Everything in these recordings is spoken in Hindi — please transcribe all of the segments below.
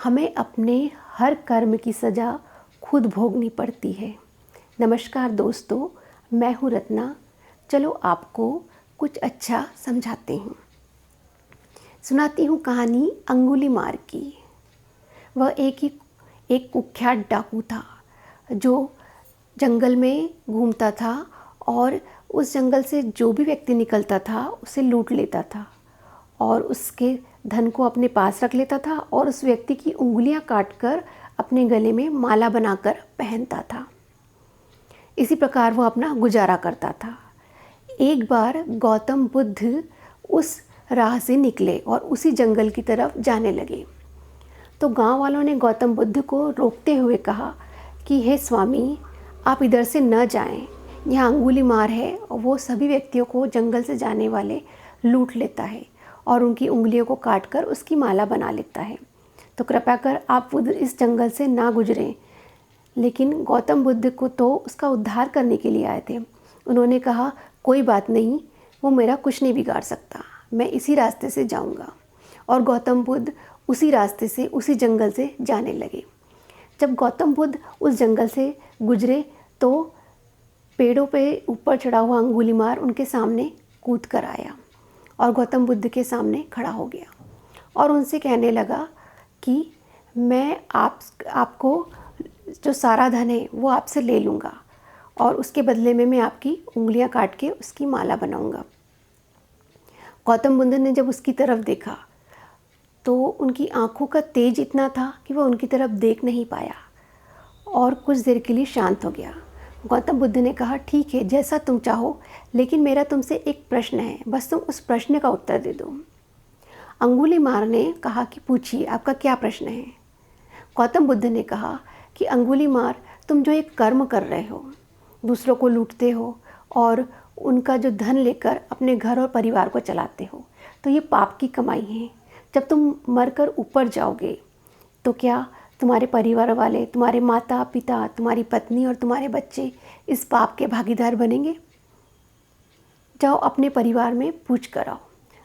हमें अपने हर कर्म की सज़ा खुद भोगनी पड़ती है। नमस्कार दोस्तों, मैं हूँ रत्ना। चलो आपको कुछ अच्छा समझाती हूँ। सुनाती हूँ कहानी अंगुलीमार की। वह एक कुख्यात डाकू था जो जंगल में घूमता था और उस जंगल से जो भी व्यक्ति निकलता था उसे लूट लेता था और उसके धन को अपने पास रख लेता था और उस व्यक्ति की उंगलियां काटकर अपने गले में माला बनाकर पहनता था। इसी प्रकार वो अपना गुजारा करता था। एक बार गौतम बुद्ध उस राह से निकले और उसी जंगल की तरफ जाने लगे। तो गांव वालों ने गौतम बुद्ध को रोकते हुए कहा कि हे स्वामी, आप इधर से न जाएं, यहाँ अंगुलीमार है और वो सभी व्यक्तियों को जंगल से जाने वाले लूट लेता है और उनकी उंगलियों को काटकर उसकी माला बना लेता है। तो कृपया कर आप इस जंगल से ना गुजरें। लेकिन गौतम बुद्ध को तो उसका उद्धार करने के लिए आए थे। उन्होंने कहा, कोई बात नहीं, वो मेरा कुछ नहीं बिगाड़ सकता, मैं इसी रास्ते से जाऊंगा। और गौतम बुद्ध उसी रास्ते से उसी जंगल से जाने लगे। जब गौतम बुद्ध उस जंगल से गुजरे तो पेड़ों पे ऊपर चढ़ा हुआ अंगुलीमार उनके सामने कूद कर आया और गौतम बुद्ध के सामने खड़ा हो गया और उनसे कहने लगा कि मैं आपको जो सारा धन है वो आपसे ले लूँगा और उसके बदले में मैं आपकी उंगलियां काट के उसकी माला बनाऊँगा। गौतम बुद्ध ने जब उसकी तरफ देखा तो उनकी आंखों का तेज इतना था कि वह उनकी तरफ देख नहीं पाया और कुछ देर के लिए शांत हो गया। गौतम बुद्ध ने कहा, ठीक है, जैसा तुम चाहो, लेकिन मेरा तुमसे एक प्रश्न है, बस तुम उस प्रश्न का उत्तर दे दो। अंगुलीमार ने कहा कि पूछिए, आपका क्या प्रश्न है। गौतम बुद्ध ने कहा कि अंगुलीमार, तुम जो एक कर्म कर रहे हो, दूसरों को लूटते हो और उनका जो धन लेकर अपने घर और परिवार को चलाते हो, तो ये पाप की कमाई है। जब तुम मरकर ऊपर जाओगे तो क्या तुम्हारे परिवार वाले, तुम्हारे माता पिता, तुम्हारी पत्नी और तुम्हारे बच्चे इस पाप के भागीदार बनेंगे? जाओ अपने परिवार में पूछ कर आओ।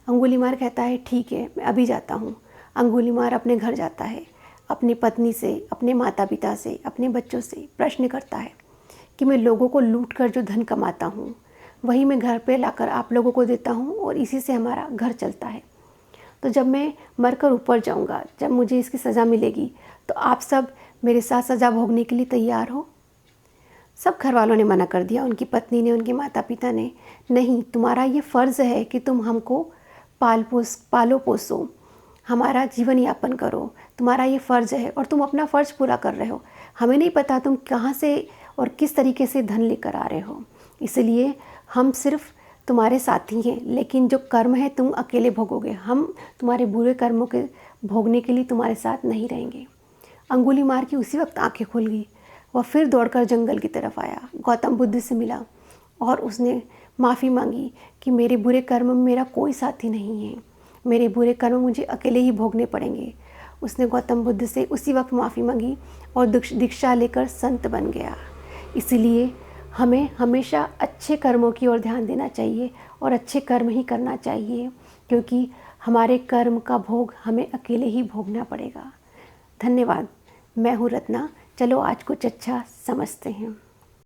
अंगुलीमार कहता है, ठीक है, मैं अभी जाता हूँ। अंगुलीमार अपने घर जाता है, अपनी पत्नी से, अपने माता पिता से, अपने बच्चों से प्रश्न करता है कि मैं लोगों को लूट कर जो धन कमाता हूँ वही मैं घर पे लाकर आप लोगों को देता हूँ और इसी से हमारा घर चलता है। तो जब मैं मरकर ऊपर जाऊंगा, जब मुझे इसकी सज़ा मिलेगी, तो आप सब मेरे साथ सज़ा भोगने के लिए तैयार हो? सब घर वालों ने मना कर दिया। उनकी पत्नी ने, उनके माता पिता ने, नहीं, तुम्हारा ये फ़र्ज़ है कि तुम हमको पालो पोसो, हमारा जीवन यापन करो, तुम्हारा ये फ़र्ज़ है और तुम अपना फ़र्ज़ पूरा कर रहे हो। हमें नहीं पता तुम कहाँ से और किस तरीके से धन लेकर आ रहे हो, इसलिए हम सिर्फ तुम्हारे साथी हैं, लेकिन जो कर्म है तुम अकेले भोगोगे। हम तुम्हारे बुरे कर्मों के भोगने के लिए तुम्हारे साथ नहीं रहेंगे। अंगुलीमार की उसी वक्त आंखें खुल गई। वह फिर दौड़कर जंगल की तरफ आया, गौतम बुद्ध से मिला और उसने माफ़ी मांगी कि मेरे बुरे कर्म में मेरा कोई साथी नहीं है, मेरे बुरे कर्म मुझे अकेले ही भोगने पड़ेंगे। उसने गौतम बुद्ध से उसी वक्त माफ़ी मांगी और दीक्षा लेकर संत बन गया। इसीलिए हमें हमेशा अच्छे कर्मों की ओर ध्यान देना चाहिए और अच्छे कर्म ही करना चाहिए, क्योंकि हमारे कर्म का भोग हमें अकेले ही भोगना पड़ेगा। धन्यवाद। मैं हूँ रत्ना। चलो आज कुछ अच्छा समझते हैं।